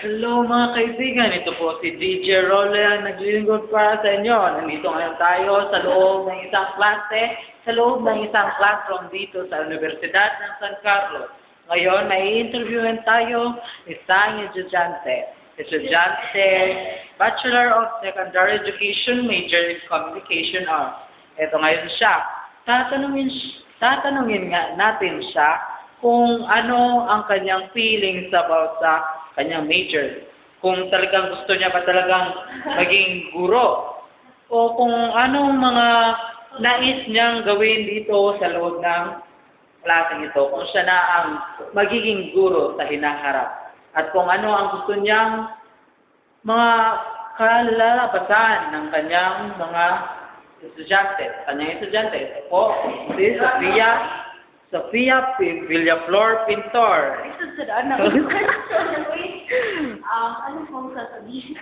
Hello mga kaibigan, ito po si DJ Role ang naglilingkod para sa inyo. Nandito ngayon tayo sa loob ng isang klase, sa loob ng isang classroom dito sa Universidad ng San Carlos. Ngayon, may interviewin tayo isang estudyante, Bachelor of Secondary Education, major in Communication Arts. Ito ngayon siya. Tatanungin nga natin siya kung ano ang kanyang feelings about sa kanyang major. Kung talagang gusto niya ba talagang maging guro. O kung anong mga nais niyang gawin dito sa loob ng klaseng ito. Kung siya na ang magiging guro sa hinaharap. At kung ano ang gusto niyang mga kalalabasan ng kanyang mga estudyante. Kanyang estudyante. Ito po, si Sofia Villaflor Pintor. Ano pong sasabihin?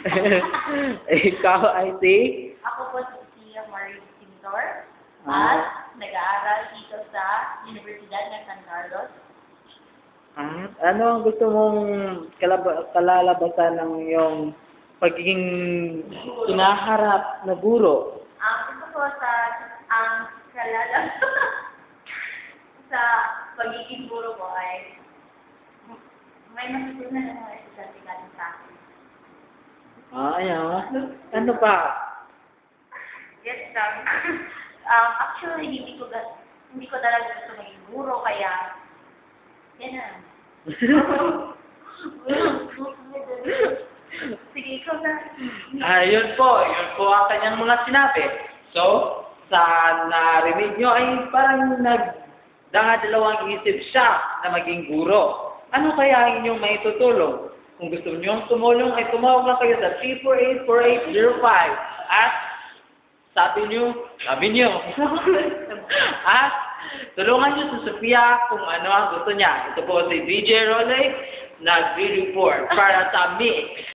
Ikaw ay si? Ako po si Sofia Marie Pintor at nag-aaral dito sa Universidad ng San Carlos. Ano ang gusto mong kalalabasan ng iyong pagiging hinaharap na guro? Gusto ko sa sa pagiging guro ko ay may matutunan ng mga estudyante galing sa akin. Ayan. Ano pa? Yes, actually, hindi ko talaga gusto maging guro, kaya yan na. Sige, ikaw na. Yun po ang kanyang mga sinabi. So, sa narinig nyo ay parang nagdadalawang isip siya na maging guro. Ano kaya ang inyong maitutulong? Kung gusto nyo tumulong, ay tumawag lang kayo sa 348-4805. At sabi nyo, at tulungan nyo si Sofia kung ano ang gusto niya. Ito po si DJ Role, nag-report para sa Mix.